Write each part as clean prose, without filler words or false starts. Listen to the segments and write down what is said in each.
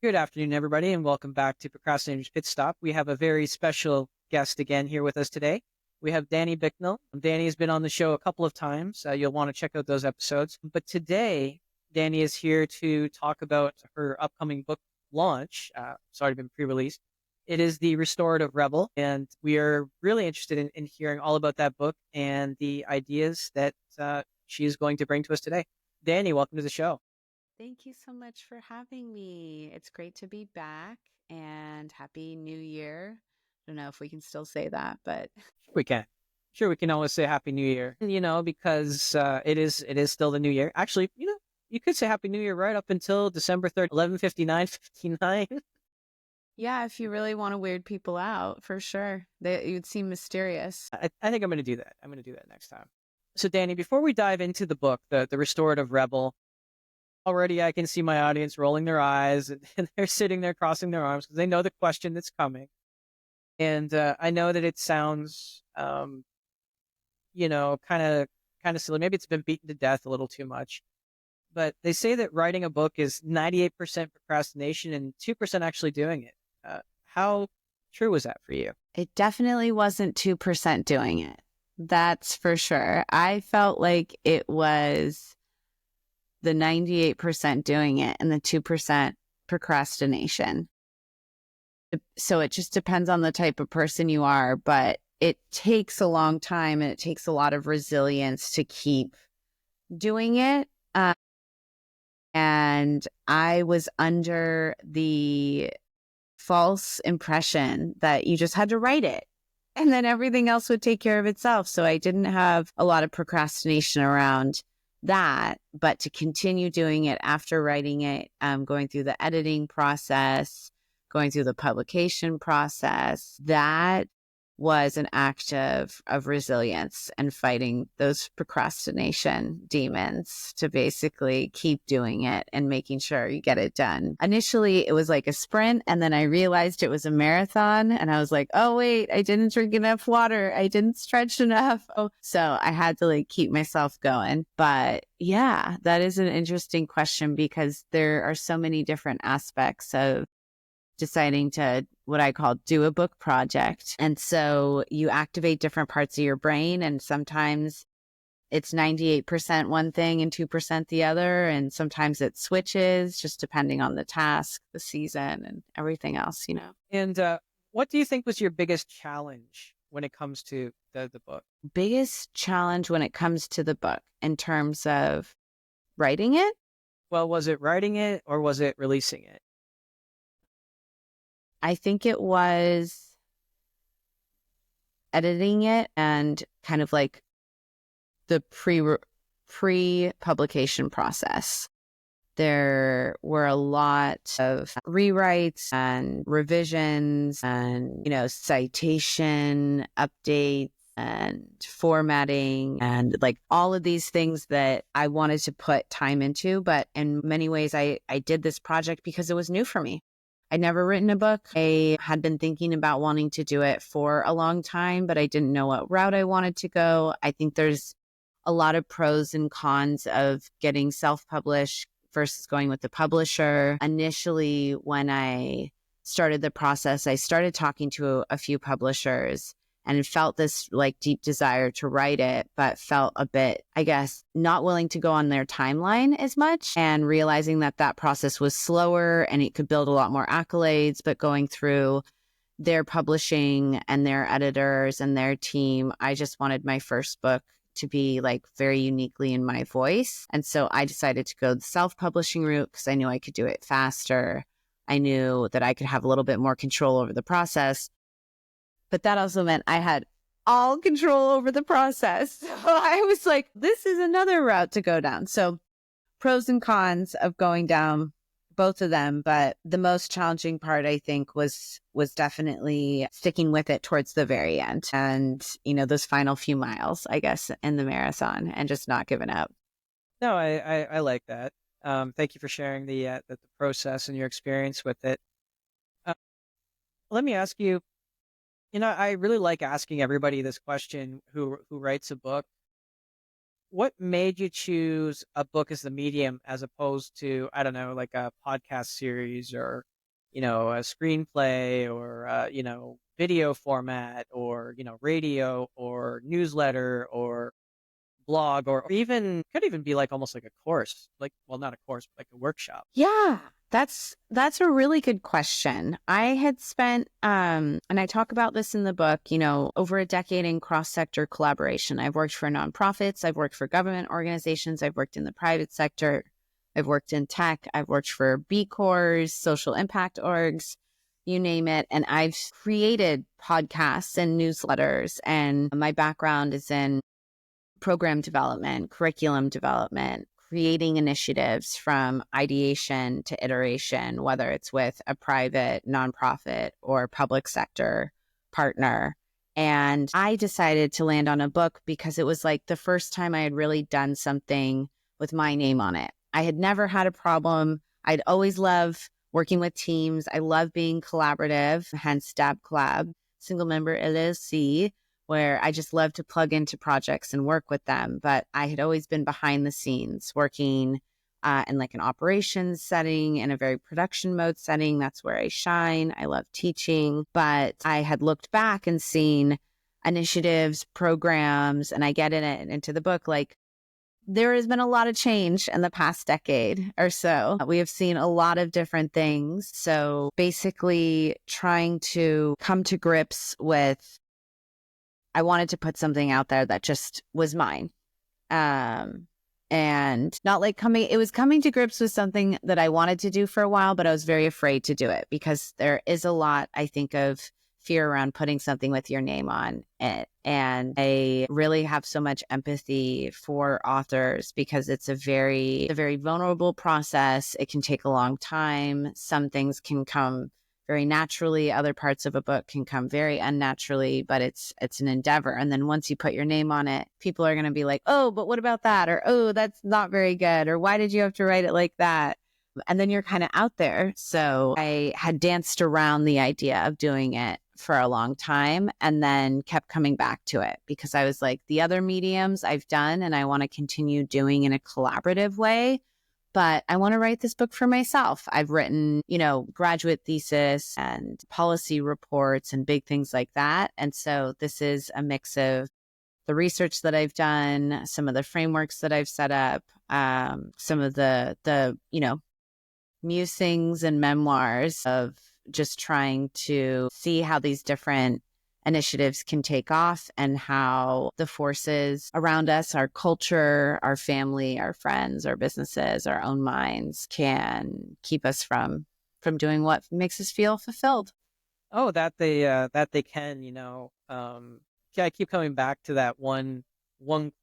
Good afternoon, everybody, and welcome back to Procrastination Pit Stop. We have a very special guest again here with us today. We have Dani Bicknell. Dani has been on the show a couple of times. You'll want to check out those episodes. But today, Dani is here to talk about her upcoming book launch. It's already been pre-released. It is the Restorative Rebel, and we are really interested in hearing all about that book and the ideas that she is going to bring to us today. Dani, welcome to the show. Thank you so much for having me. It's great to be back and Happy New Year. I don't know if we can still say that, but We can. Sure, we can always say Happy New Year, because it is still the new year. Actually, you could say Happy New Year right up until December 3rd, 11:59:59. yeah, if you really want to weird people out, for sure. It would seem mysterious. I think I'm going to do that. I'm going to do that next time. So, Dani, before we dive into the book, the Restorative Rebel, already I can see my audience rolling their eyes and they're sitting there crossing their arms because they know the question that's coming. And I know that it sounds, kind of silly. Maybe it's been beaten to death a little too much. But they say that writing a book is 98% procrastination and 2% actually doing it. How true was that for you? It definitely wasn't 2% doing it. That's for sure. I felt like it was the 98% doing it and the 2% procrastination. So it just depends on the type of person you are, but it takes a long time and it takes a lot of resilience to keep doing it. And I was under the false impression that you just had to write it and then everything else would take care of itself. So I didn't have a lot of procrastination around that, but to continue doing it after writing it, going through the editing process, going through the publication process, that was an act of resilience and fighting those procrastination demons to basically keep doing it and making sure you get it done. Initially, it was like a sprint, and then I realized it was a marathon, and I was like, oh, wait, I didn't drink enough water. I didn't stretch enough. So I had to keep myself going. But yeah, that is an interesting question because there are so many different aspects of deciding to what I call do a book project. And so you activate different parts of your brain, and sometimes it's 98% one thing and 2% the other. And sometimes it switches just depending on the task, the season, and everything else, And what do you think was your biggest challenge when it comes to the book? Biggest challenge when it comes to the book in terms of writing it? Well, was it writing it or was it releasing it? I think it was editing it and kind of like the pre-publication process. There were a lot of rewrites and revisions and, citation updates and formatting and all of these things that I wanted to put time into. But in many ways, I did this project because it was new for me. I'd never written a book. I had been thinking about wanting to do it for a long time, but I didn't know what route I wanted to go. I think there's a lot of pros and cons of getting self-published versus going with the publisher. Initially, when I started the process, I started talking to a few publishers and felt this deep desire to write it, but felt a bit, I guess, not willing to go on their timeline as much, and realizing that process was slower and it could build a lot more accolades, but going through their publishing and their editors and their team, I just wanted my first book to be very uniquely in my voice. And so I decided to go the self-publishing route because I knew I could do it faster. I knew that I could have a little bit more control over the process. But that also meant I had all control over the process. So I was like, this is another route to go down. So pros and cons of going down both of them. But the most challenging part, I think, was definitely sticking with it towards the very end. And, those final few miles, I guess, in the marathon, and just not giving up. No, I like that. Thank you for sharing the process and your experience with it. Let me ask you, I really like asking everybody this question who writes a book. What made you choose a book as the medium as opposed to, I don't know, like a podcast series or a screenplay or, video format or, radio or newsletter or blog, or even could even be like almost like a course, like, well, not a course, but like a workshop. Yeah, that's a really good question. I had spent and I talk about this in the book, over a decade in cross-sector collaboration. I've worked for nonprofits, I've worked for government organizations, I've worked in the private sector, I've worked in tech, I've worked for B Corps, social impact orgs, you name it. And I've created podcasts and newsletters. And my background is in program development, curriculum development, creating initiatives from ideation to iteration, whether it's with a private nonprofit or public sector partner. And I decided to land on a book because it was like the first time I had really done something with my name on it. I had never had a problem. I'd always loved working with teams. I love being collaborative, hence DAB Collab, single member LLC, where I just love to plug into projects and work with them. But I had always been behind the scenes working in like an operations setting, in a very production mode setting. That's where I shine. I love teaching. But I had looked back and seen initiatives, programs, and I get in it into the book, like there has been a lot of change in the past decade or so. We have seen a lot of different things. So basically trying to come to grips with, I wanted to put something out there that just was mine. And not like it was coming to grips with something that I wanted to do for a while, but I was very afraid to do it because there is a lot, I think, of fear around putting something with your name on it. And I really have so much empathy for authors because it's a very vulnerable process. It can take a long time. Some things can come very naturally. Other parts of a book can come very unnaturally, but it's an endeavor. And then once you put your name on it, people are going to be like, oh, but what about that? Or, oh, that's not very good. Or why did you have to write it like that? And then you're kind of out there. So I had danced around the idea of doing it for a long time and then kept coming back to it because I was like, the other mediums I've done and I want to continue doing in a collaborative way. But I want to write this book for myself. I've written, graduate thesis and policy reports and big things like that. And so this is a mix of the research that I've done, some of the frameworks that I've set up, some of the musings and memoirs of just trying to see how these different initiatives can take off and how the forces around us, our culture, our family, our friends, our businesses, our own minds can keep us from doing what makes us feel fulfilled. Oh, that they can, yeah, I keep coming back to that one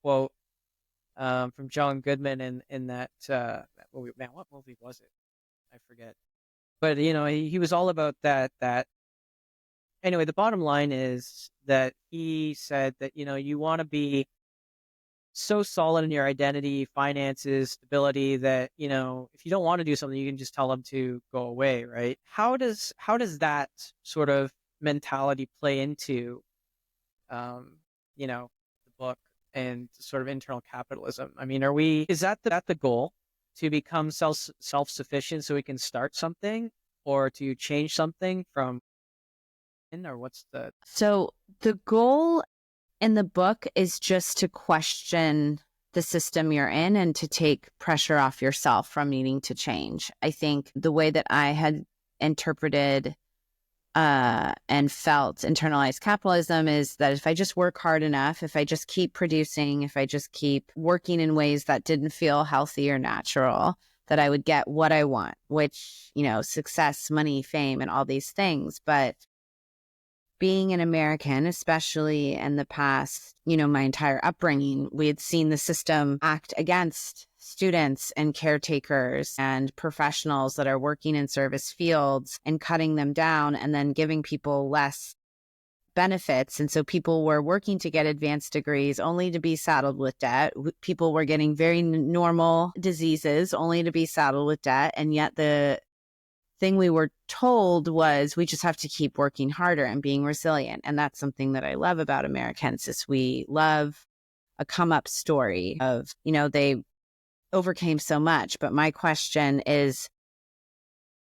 quote from John Goodman in that movie. Man, what movie was it? I forget. But he was all about that. Anyway, the bottom line is that he said that you want to be so solid in your identity, finances, stability that if you don't want to do something, you can just tell them to go away, right? How does that sort of mentality play into the book and sort of internal capitalism? I mean, is that the goal, to become self-sufficient so we can start something or to change something from in, or what's the... So the goal in the book is just to question the system you're in and to take pressure off yourself from needing to change. I think the way that I had interpreted and felt internalized capitalism is that if I just work hard enough, if I just keep producing, if I just keep working in ways that didn't feel healthy or natural, that I would get what I want, which, success, money, fame, and all these things. But being an American, especially in the past, my entire upbringing, we had seen the system act against students and caretakers and professionals that are working in service fields and cutting them down and then giving people less benefits. And so people were working to get advanced degrees only to be saddled with debt. People were getting very normal diseases only to be saddled with debt. And yet the thing we were told was we just have to keep working harder and being resilient. And that's something that I love about Americans is we love a come up story of, they overcame so much. But my question is,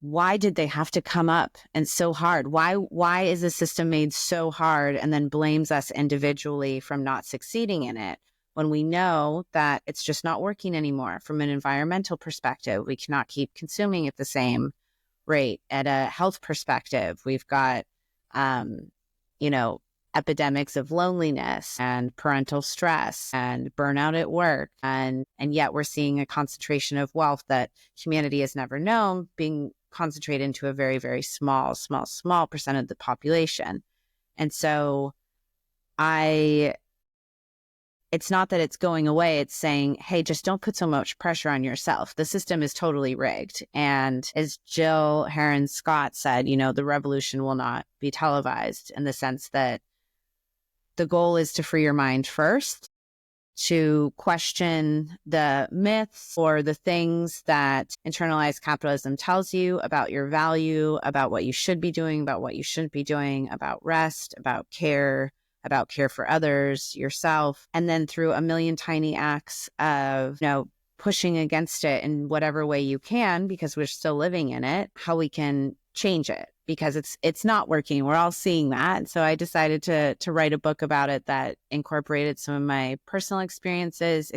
why did they have to come up and so hard? Why is the system made so hard and then blames us individually from not succeeding in it when we know that it's just not working anymore from an environmental perspective? We cannot keep consuming at the same rate. At a health perspective, we've got, you know, epidemics of loneliness and parental stress and burnout at work. And yet we're seeing a concentration of wealth that humanity has never known being concentrated into a very, very small percent of the population. And so it's not that it's going away. It's saying, hey, just don't put so much pressure on yourself. The system is totally rigged. And as Jill Heron Scott said, you know, the revolution will not be televised, in the sense that the goal is to free your mind first, to question the myths or the things that internalized capitalism tells you about your value, about what you should be doing, about what you shouldn't be doing, about rest, about care for others, yourself. And then through a million tiny acts of, you know, pushing against it in whatever way you can, because we're still living in it, how we can change it, because it's not working. We're all seeing that. And so I decided to write a book about it that incorporated some of my personal experiences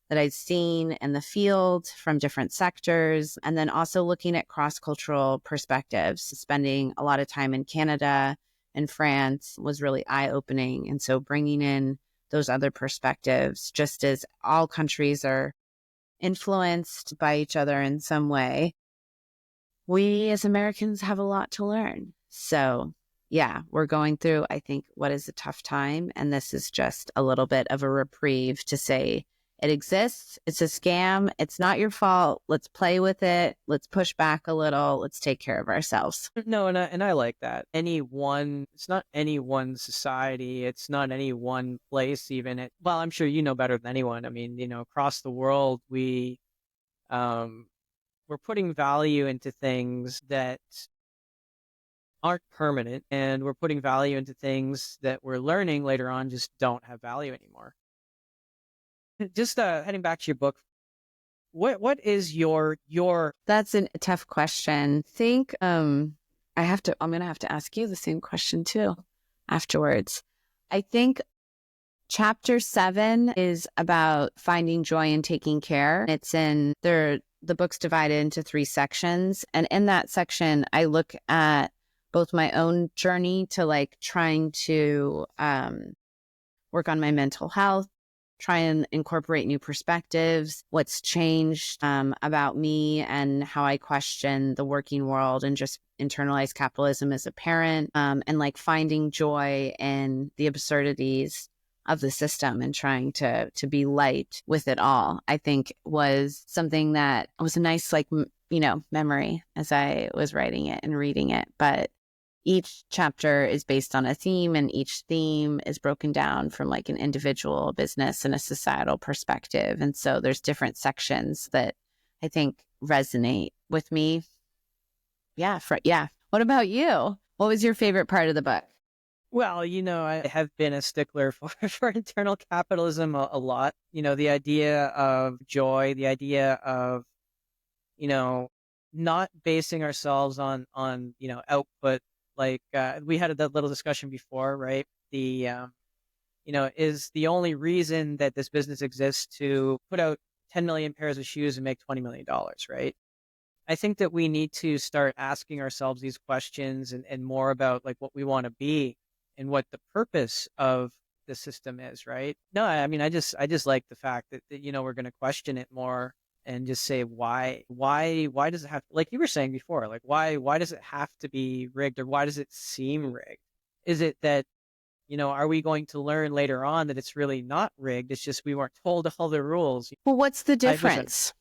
that I'd seen in the field from different sectors, and then also looking at cross-cultural perspectives. Spending a lot of time in Canada and France was really eye-opening. And so bringing in those other perspectives, just as all countries are influenced by each other in some way, we as Americans have a lot to learn. So yeah, we're going through, I think, what is a tough time. And this is just a little bit of a reprieve to say it exists. It's a scam. It's not your fault. Let's play with it. Let's push back a little. Let's take care of ourselves. No, and I like that. It's not any one society. It's not any one place even. Well, I'm sure you know better than anyone. I mean, you know, across the world, we're putting value into things that aren't permanent, and we're putting value into things that we're learning later on just don't have value anymore. Just heading back to your book, what is your That's a tough question. I'm gonna have to ask you the same question too afterwards. I think chapter 7 is about finding joy and taking care. The book's divided into 3 sections. And in that section, I look at both my own journey to like trying to work on my mental health, try and incorporate new perspectives, what's changed about me and how I question the working world and just internalized capitalism as a parent, and like finding joy in the absurdities of the system and trying to be light with it all, I think was something that was a nice, like, memory as I was writing it and reading it. But each chapter is based on a theme, and each theme is broken down from like an individual, business, and a societal perspective. And so there's different sections that I think resonate with me. Yeah. What about you? What was your favorite part of the book? Well, you know, I have been a stickler for internal capitalism a lot. You know, the idea of joy, the idea of, you know, not basing ourselves on output. Like we had that little discussion before, right? Is the only reason that this business exists to put out 10 million pairs of shoes and make $20 million, right? I think that we need to start asking ourselves these questions and more about like what we want to be and what the purpose of the system is, right? No, I mean, I just like the fact that we're going to question it more and just say why does it have, like you were saying before, like why does it have to be rigged, or why does it seem rigged? Is it that are we going to learn later on that it's really not rigged? It's just we weren't told all the rules. Well, what's the difference?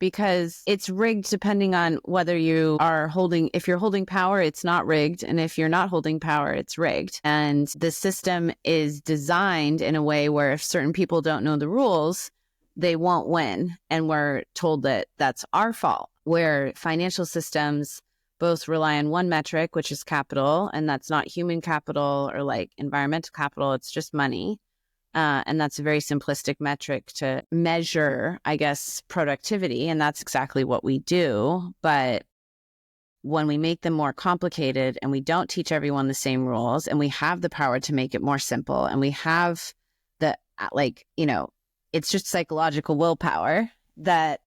Because it's rigged depending on whether if you're holding power, it's not rigged. And if you're not holding power, it's rigged. And the system is designed in a way where if certain people don't know the rules, they won't win. And we're told that that's our fault, where financial systems both rely on one metric, which is capital, and that's not human capital or like environmental capital. It's just money. And that's a very simplistic metric to measure, I guess, productivity. And that's exactly what we do. But when we make them more complicated and we don't teach everyone the same rules, and we have the power to make it more simple, and we have the, it's just psychological willpower that,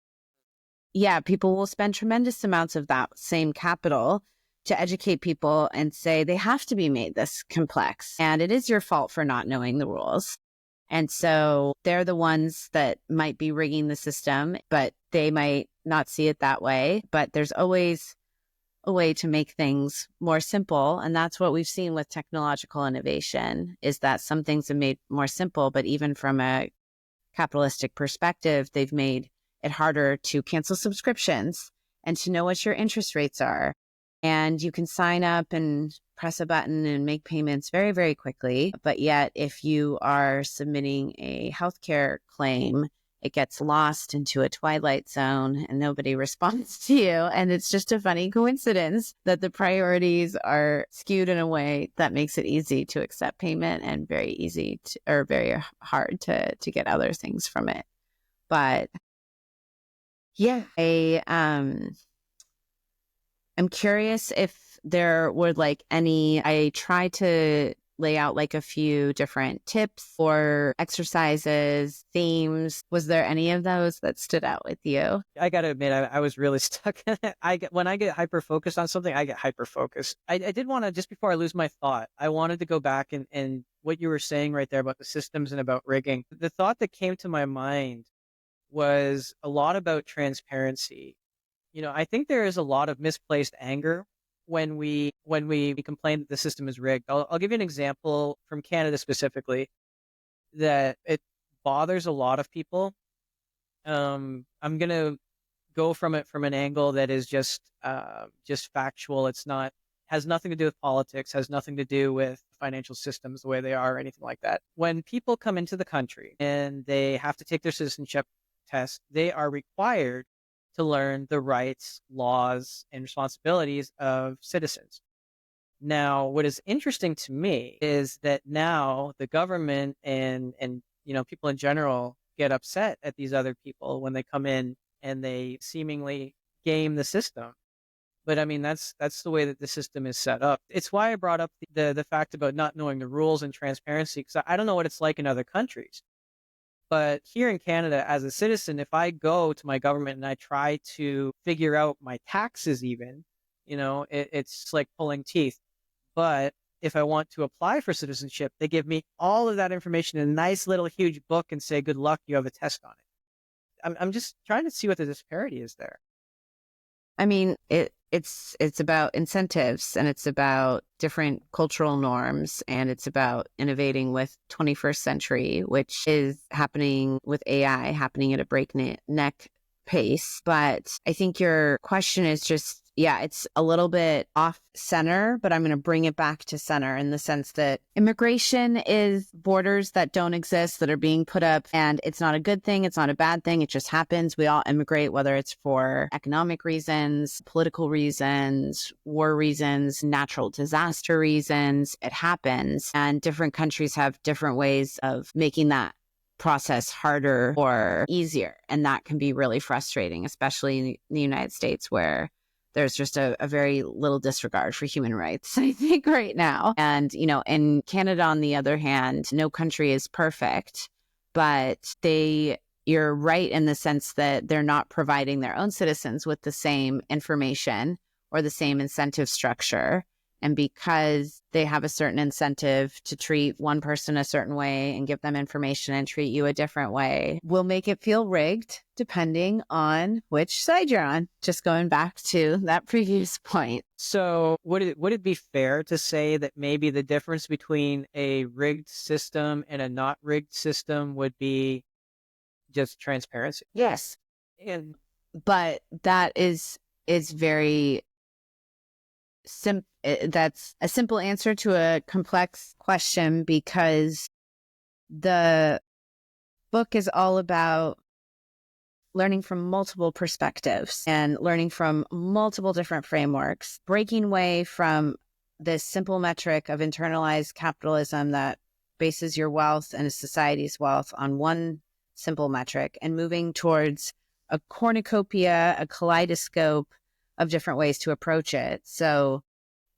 yeah, people will spend tremendous amounts of that same capital to educate people and say they have to be made this complex. And it is your fault for not knowing the rules. And so they're the ones that might be rigging the system, but they might not see it that way. But there's always a way to make things more simple. And that's what we've seen with technological innovation, is that some things have made more simple, but even from a capitalistic perspective, they've made it harder to cancel subscriptions and to know what your interest rates are. And you can sign up and press a button and make payments very, very quickly. But yet, if you are submitting a healthcare claim, it gets lost into a twilight zone and nobody responds to you. And it's just a funny coincidence that the priorities are skewed in a way that makes it easy to accept payment and very easy to, or very hard to get other things from it. But yeah, I'm curious if there were I tried to lay out a few different tips or exercises, themes. Was there any of those that stood out with you? I got to admit, I was really stuck in it. When I get hyper focused on something, I get hyper focused. I did want to, just before I lose my thought, I wanted to go back and what you were saying right there about the systems and about rigging. The thought that came to my mind was a lot about transparency. I think there is a lot of misplaced anger when we complain that the system is rigged. I'll give you an example from Canada specifically that it bothers a lot of people. I'm gonna go from it from an angle that is just factual. Has nothing to do with politics, has nothing to do with financial systems the way they are or anything like that. When people come into the country and they have to take their citizenship test, they are required to learn the rights, laws, and responsibilities of citizens. Now, what is interesting to me is that now the government and people in general get upset at these other people when they come in and they seemingly game the system. But I mean, that's the way that the system is set up. It's why I brought up the fact about not knowing the rules and transparency, because I don't know what it's like in other countries. But here in Canada, as a citizen, if I go to my government and I try to figure out my taxes even, it's like pulling teeth. But if I want to apply for citizenship, they give me all of that information in a nice little huge book and say, good luck, you have a test on it. I'm just trying to see what the disparity is there. I mean, it's about incentives, and it's about different cultural norms, and it's about innovating with 21st century, which is happening with AI, happening at a breakneck pace. But I think your question is just, it's a little bit off center, but I'm going to bring it back to center in the sense that immigration is borders that don't exist, that are being put up, and it's not a good thing. It's not a bad thing. It just happens. We all immigrate, whether it's for economic reasons, political reasons, war reasons, natural disaster reasons. It happens. And different countries have different ways of making that process harder or easier. And that can be really frustrating, especially in the United States, where there's just a very little disregard for human rights, I think, right now. And, in Canada, on the other hand, no country is perfect, but you're right in the sense that they're not providing their own citizens with the same information or the same incentive structure. And because they have a certain incentive to treat one person a certain way and give them information and treat you a different way, will make it feel rigged depending on which side you're on. Just going back to that previous point. So would it be fair to say that maybe the difference between a rigged system and a not rigged system would be just transparency? Yes. But that is very that's a simple answer to a complex question, because the book is all about learning from multiple perspectives and learning from multiple different frameworks, breaking away from this simple metric of internalized capitalism that bases your wealth and a society's wealth on one simple metric and moving towards a cornucopia, a kaleidoscope of different ways to approach it. So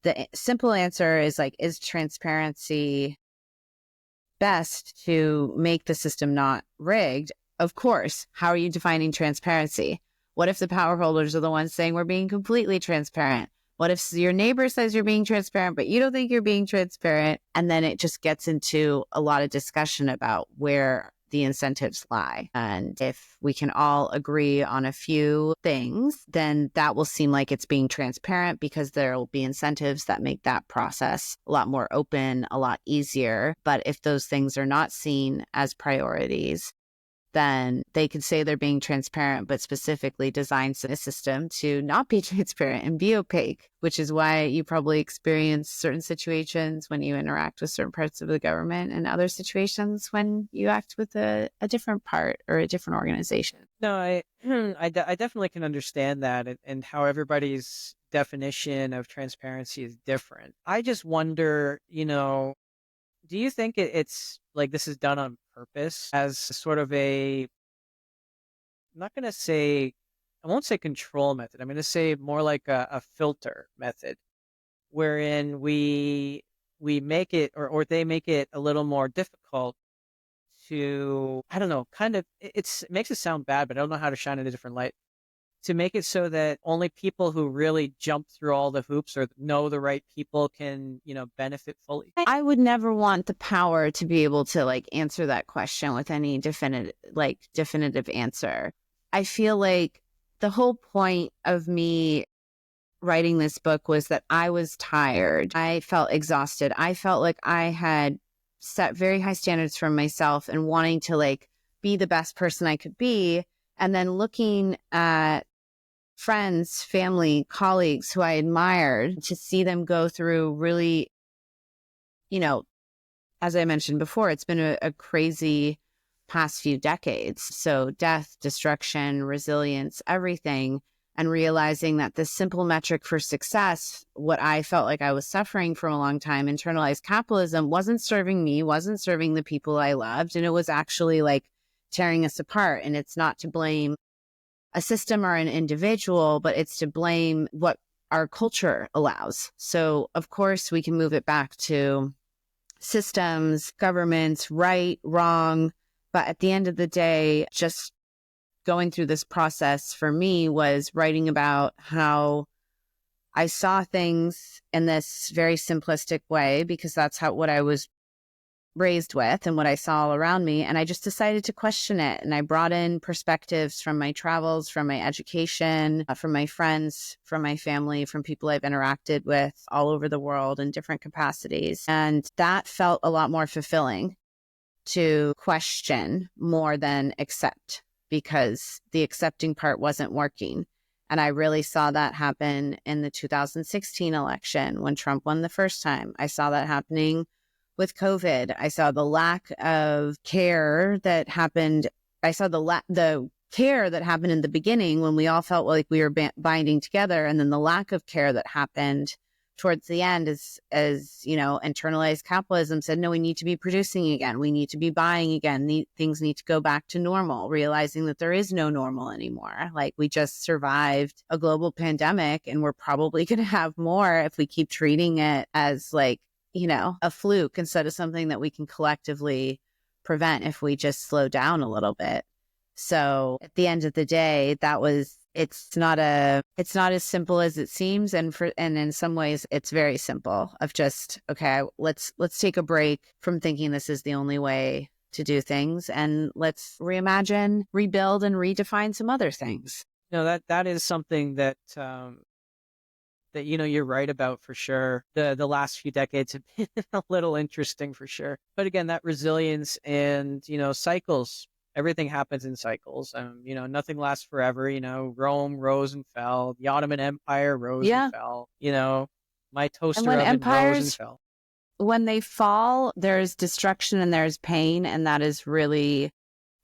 the simple answer is like, is transparency best to make the system not rigged? Of course. How are you defining transparency? What if the power holders are the ones saying we're being completely transparent? What if your neighbor says you're being transparent, but you don't think you're being transparent? And then it just gets into a lot of discussion about where the incentives lie. And if we can all agree on a few things, then that will seem like it's being transparent because there will be incentives that make that process a lot more open, a lot easier. But if those things are not seen as priorities, then they could say they're being transparent, but specifically design a system to not be transparent and be opaque, which is why you probably experience certain situations when you interact with certain parts of the government and other situations when you act with a different part or a different organization. No, I definitely can understand that and how everybody's definition of transparency is different. I just wonder, do you think it's like this is done on purpose as sort of I'm not going to say, I won't say control method. I'm going to say more like a filter method wherein we make it or they make it a little more difficult to, I don't know, kind of, it makes it sound bad, but I don't know how to shine it a different light. To make it so that only people who really jump through all the hoops or know the right people can, benefit fully. I would never want the power to be able to answer that question with any definitive answer. I feel like the whole point of me writing this book was that I was tired. I felt exhausted. I felt like I had set very high standards for myself and wanting to be the best person I could be. And then looking at friends, family, colleagues who I admired, to see them go through really, as I mentioned before, it's been a crazy past few decades. So death, destruction, resilience, everything. And realizing that this simple metric for success, what I felt like I was suffering for a long time, internalized capitalism, wasn't serving me, wasn't serving the people I loved. And it was actually tearing us apart. And it's not to blame a system or an individual, but it's to blame what our culture allows. So of course we can move it back to systems, governments, right, wrong. But at the end of the day, just going through this process for me was writing about how I saw things in this very simplistic way, because that's what I was raised with and what I saw all around me. And I just decided to question it. And I brought in perspectives from my travels, from my education, from my friends, from my family, from people I've interacted with all over the world in different capacities. And that felt a lot more fulfilling, to question more than accept, because the accepting part wasn't working. And I really saw that happen in the 2016 election when Trump won the first time. I saw that happening with COVID. I saw the lack of care that happened. I saw the care that happened in the beginning when we all felt like we were binding together. And then the lack of care that happened towards the end as internalized capitalism said, no, we need to be producing again. We need to be buying again. Things need to go back to normal, realizing that there is no normal anymore. We just survived a global pandemic, and we're probably going to have more if we keep treating it as a fluke instead of something that we can collectively prevent if we just slow down a little bit. So at the end of the day, it's not as simple as it seems. And in some ways it's very simple of just, okay, let's take a break from thinking this is the only way to do things. And let's reimagine, rebuild, and redefine some other things. That is something that, that you're right about for sure. The last few decades have been a little interesting for sure. But again, that resilience and cycles. Everything happens in cycles. Nothing lasts forever. Rome rose and fell. The Ottoman Empire rose and fell. My toaster oven rose and fell. When they fall, there's destruction and there's pain, and that is really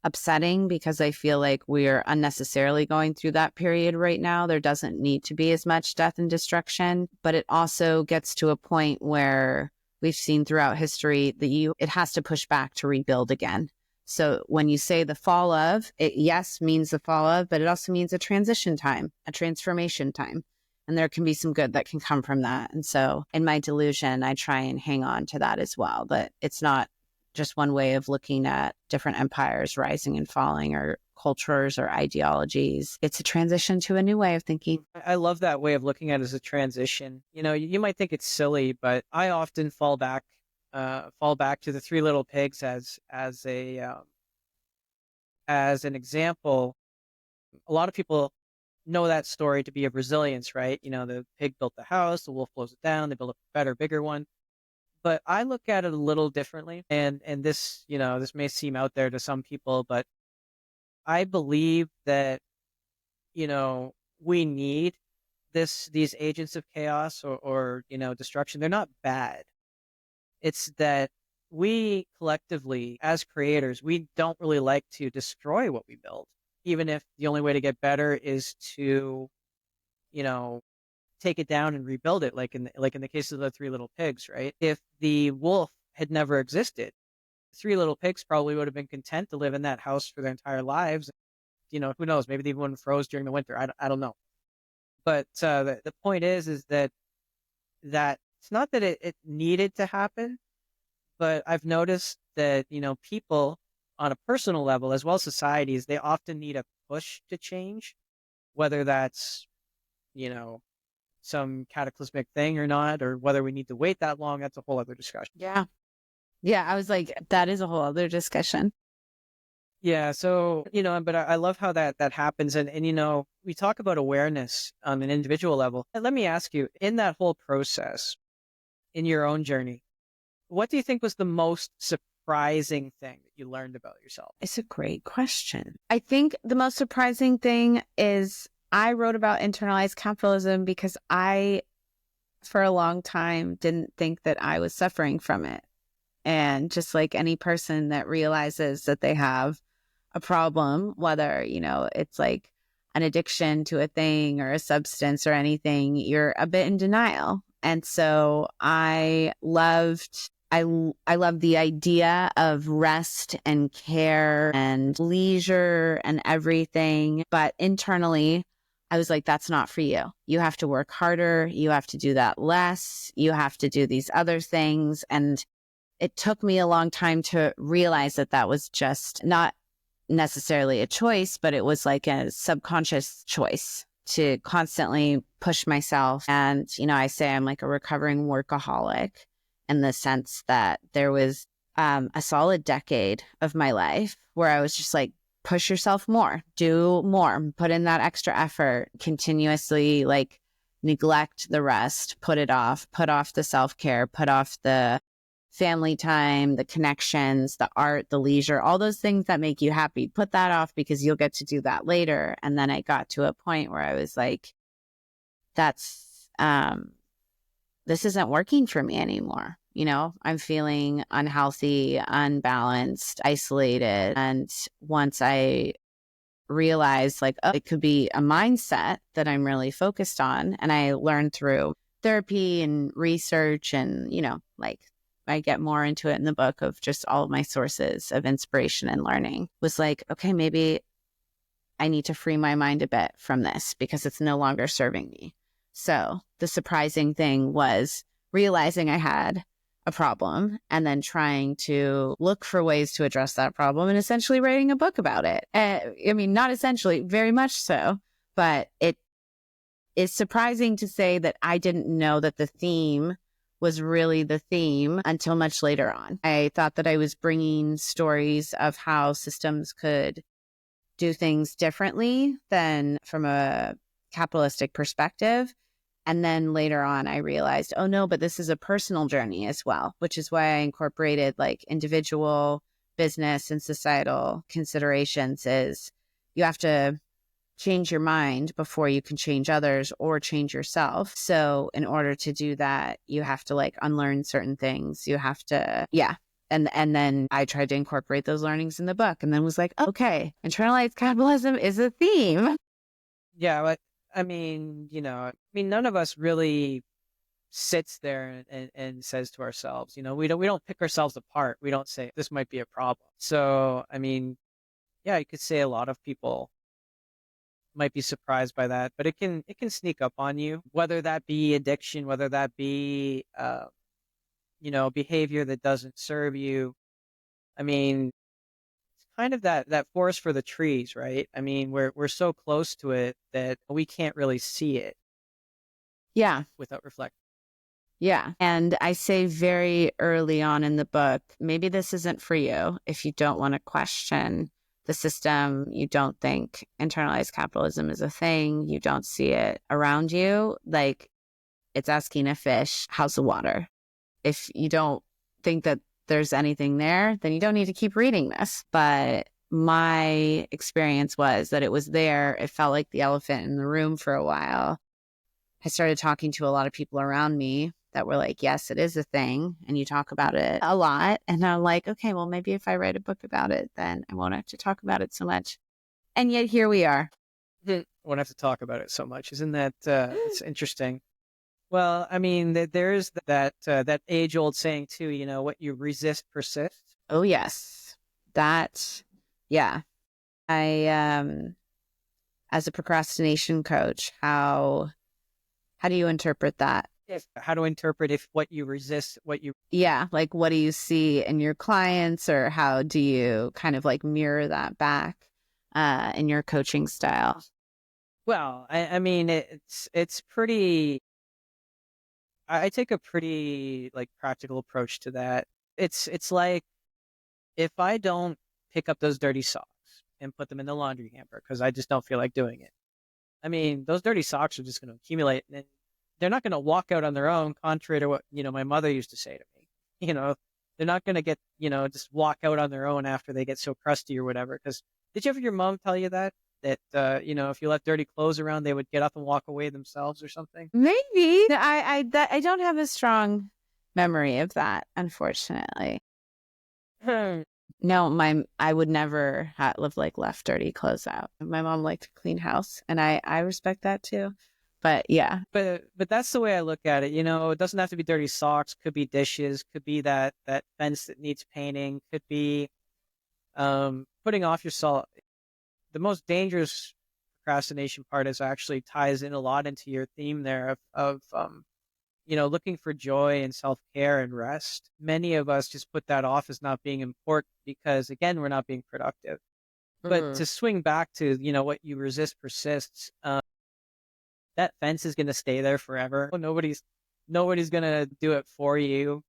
upsetting, because I feel like we're unnecessarily going through that period right now. There doesn't need to be as much death and destruction, but it also gets to a point where we've seen throughout history that it has to push back to rebuild again. So when you say the fall of, it yes means the fall of, but it also means a transition time, a transformation time. And there can be some good that can come from that. And so in my delusion, I try and hang on to that as well, that it's not just one way of looking at different empires rising and falling or cultures or ideologies. It's a transition to a new way of thinking. I love that way of looking at it as a transition. You might think it's silly, but I often fall back to the Three Little Pigs as an example. A lot of people know that story to be of resilience, right? The pig built the house, the wolf blows it down, they build a better, bigger one. But I look at it a little differently, and this, this may seem out there to some people, but I believe that, we need these agents of chaos or destruction. They're not bad. It's that we collectively, as creators, we don't really like to destroy what we build, even if the only way to get better is to, take it down and rebuild it, like in the case of the Three Little Pigs, right? If the wolf had never existed, Three Little Pigs probably would have been content to live in that house for their entire lives. Who knows? Maybe they even froze during the winter. I don't know. But the point is that it's not that it needed to happen, but I've noticed that, people on a personal level, as well as societies, they often need a push to change, whether that's, some cataclysmic thing or not, or whether we need to wait that long. That's a whole other discussion. Yeah. Yeah. I was like, that is a whole other discussion. Yeah. So, but I love how that happens. And, we talk about awareness on an individual level. And let me ask you, in that whole process, in your own journey, what do you think was the most surprising thing that you learned about yourself? It's a great question. I think the most surprising thing is I wrote about internalized capitalism because I, for a long time, didn't think that I was suffering from it. And just like any person that realizes that they have a problem, whether, it's like an addiction to a thing or a substance or anything, you're a bit in denial. And so I loved the idea of rest and care and leisure and everything. But internally, I was like, that's not for you. You have to work harder. You have to do that less. You have to do these other things. And it took me a long time to realize that that was just not necessarily a choice, but it was like a subconscious choice to constantly push myself. And, I say I'm like a recovering workaholic in the sense that there was a solid decade of my life where I was just like, push yourself more, do more, put in that extra effort, continuously like neglect the rest, put off the self-care, put off the family time, the connections, the art, the leisure, all those things that make you happy. Put that off because you'll get to do that later. And then I got to a point where I was like, this isn't working for me anymore. I'm feeling unhealthy, unbalanced, isolated. And once I realized like, oh, it could be a mindset that I'm really focused on. And I learned through therapy and research and, like I get more into it in the book of just all of my sources of inspiration and learning, was like, okay, maybe I need to free my mind a bit from this because it's no longer serving me. So the surprising thing was realizing I had a problem and then trying to look for ways to address that problem and essentially writing a book about it. Not essentially, very much so, but it is surprising to say that I didn't know that the theme was really the theme until much later on. I thought that I was bringing stories of how systems could do things differently than from a capitalistic perspective. And then later on, I realized, oh no, but this is a personal journey as well, which is why I incorporated like individual, business, and societal considerations. Is you have to change your mind before you can change others or change yourself. So in order to do that, you have to like unlearn certain things. You have to, yeah. And then I tried to incorporate those learnings in the book and then was like, okay, internalized capitalism is a theme. Yeah, none of us really sits there and says to ourselves, we don't pick ourselves apart. We don't say this might be a problem. So, I mean, yeah, you could say a lot of people might be surprised by that, but it can sneak up on you, whether that be addiction, whether that be behavior that doesn't serve you. I mean, it's kind of that forest for the trees, right? I mean, we're so close to it that we can't really see it Yeah. without reflecting. Yeah. And I say very early on in the book, maybe this isn't for you if you don't want to question the system, you don't think internalized capitalism is a thing, you don't see it around you. Like, it's asking a fish, how's the water? If you don't think that there's anything there, then you don't need to keep reading this. But my experience was that it was there. It felt like the elephant in the room for a while. I started talking to a lot of people around me that were like, yes, it is a thing. And you talk about it a lot. And I'm like, okay, well, maybe if I write a book about it, then I won't have to talk about it so much. And yet here we are. I won't have to talk about it so much. Isn't that it's interesting? Well, I mean, there's that age old saying too. What you resist persists. Oh, yes. That, yeah. I, as a procrastination coach, how do you interpret that? How to interpret if what you resist, what you Yeah, like what do you see in your clients, or how do you kind of like mirror that back in your coaching style? well, I mean, it's pretty. I take a pretty like practical approach to that. It's like if I don't pick up those dirty socks and put them in the laundry hamper because I just don't feel like doing it. I mean, those dirty socks are just going to accumulate, and they're not going to walk out on their own, contrary to what my mother used to say to me. You know, they're not going to get just walk out on their own after they get so crusty or whatever. Because did you ever your mom tell you that if you left dirty clothes around, they would get up and walk away themselves or something? Maybe I don't have a strong memory of that, unfortunately. No, I would never have like left dirty clothes out. My mom liked to clean house, and I respect that too. But yeah, But that's the way I look at it. It doesn't have to be dirty socks. Could be dishes. Could be that fence that needs painting. Could be putting off your salt. The most dangerous procrastination part is actually ties in a lot into your theme there of looking for joy and self-care and rest. Many of us just put that off as not being important because, again, we're not being productive. But to swing back to, what you resist persists, that fence is going to stay there forever. Nobody's going to do it for you.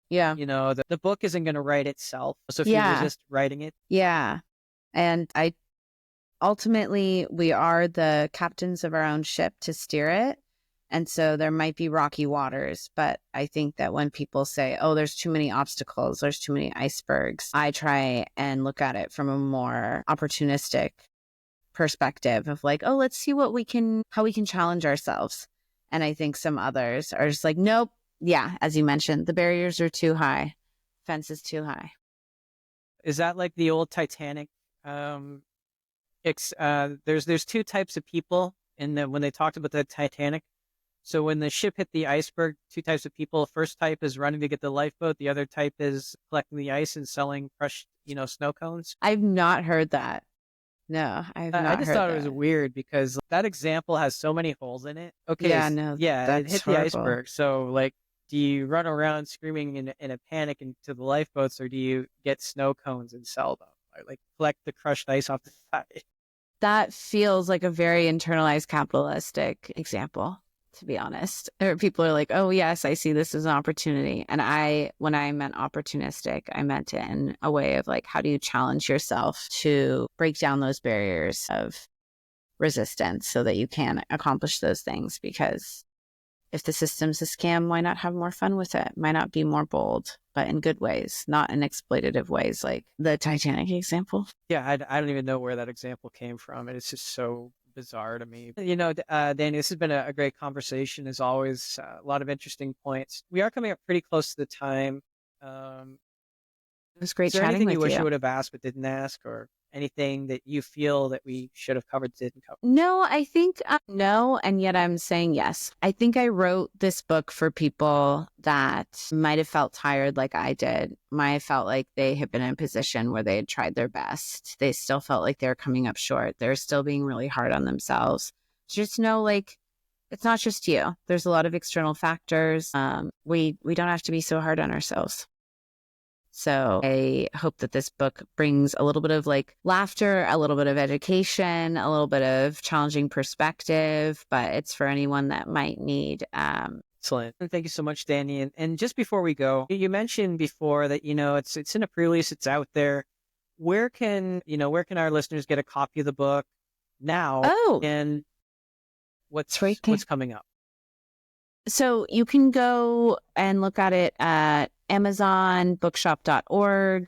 yeah, The book isn't going to write itself. So if you yeah, resist writing it, yeah. And ultimately, we are the captains of our own ship to steer it. And so there might be rocky waters, but I think that when people say, oh, there's too many obstacles, there's too many icebergs, I try and look at it from a more opportunistic perspective of like, oh, let's see how we can challenge ourselves. And I think some others are just like, nope. Yeah. As you mentioned, the barriers are too high. Fence is too high. is that like the old Titanic? There's two types of people when they talked about the Titanic. So when the ship hit the iceberg, two types of people. First type is running to get the lifeboat. The other type is collecting the ice and selling crushed, snow cones. I've not heard that. No, I have I not just heard thought it was that. weird because that example has so many holes in it. Okay, Yeah, no, yeah, it that's hit the horrible. iceberg. So like, do you run around screaming in a panic into the lifeboats, or do you get snow cones and sell them, or like collect the crushed ice off the side? That feels like a very internalized capitalistic example, to be honest. Or people are like, oh, yes, I see this as an opportunity. And when I meant opportunistic, I meant it in a way of like, how do you challenge yourself to break down those barriers of resistance so that you can accomplish those things? Because if the system's a scam, why not have more fun with it? Why not be more bold, but in good ways, not in exploitative ways like the Titanic example? Yeah, I don't even know where that example came from, and it's just so bizarre to me. Danny, this has been a great conversation as always. A lot of interesting points. We are coming up pretty close to the time. It was great Is there chatting anything you with wish you you. would have asked but didn't ask, or anything that you feel that we should have covered didn't cover? No, I think no, and yet I'm saying yes. I think I wrote this book for people that might have felt tired like I did. Might have felt like they had been in a position where they had tried their best. They still felt like they were coming up short. They're still being really hard on themselves. Just know, like, it's not just you. There's a lot of external factors. We don't have to be so hard on ourselves. So I hope that this book brings a little bit of like laughter, a little bit of education, a little bit of challenging perspective, but it's for anyone that might need. Excellent. And thank you so much, Dani. And just before we go, you mentioned before that, it's in a pre-release, it's out there. Where can our listeners get a copy of the book now? Oh, And it's right there. what's coming up? So you can go and look at it at Amazon, bookshop.org,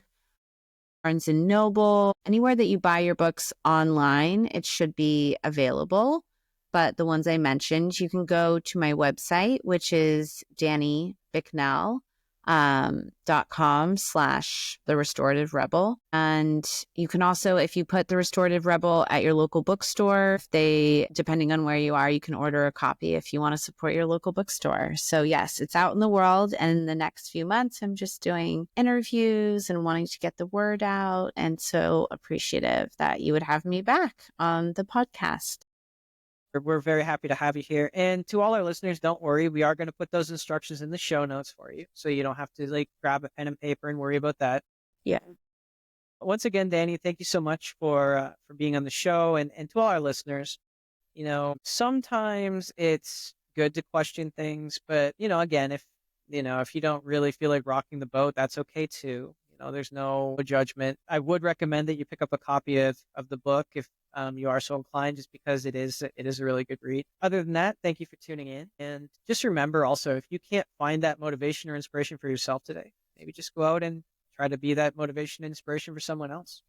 Barnes and Noble, anywhere that you buy your books online, it should be available. But the ones I mentioned, you can go to my website, which is Dani Bicknell, .com/The Restorative Rebel. And you can also, if you put The Restorative Rebel at your local bookstore, depending on where you are, you can order a copy if you want to support your local bookstore. So yes, it's out in the world. And in the next few months, I'm just doing interviews and wanting to get the word out. And so appreciative that you would have me back on the podcast. We're very happy to have you here. And to all our listeners, don't worry. We are going to put those instructions in the show notes for you. So you don't have to like grab a pen and paper and worry about that. Yeah. Once again, Dani, thank you so much for being on the show. And to all our listeners, sometimes it's good to question things, but again, if you don't really feel like rocking the boat, that's okay too. There's no judgment. I would recommend that you pick up a copy of the book if you are so inclined, just because it is a really good read. Other than that, thank you for tuning in. And just remember also, if you can't find that motivation or inspiration for yourself today, maybe just go out and try to be that motivation and inspiration for someone else.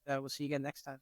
We'll see you again next time.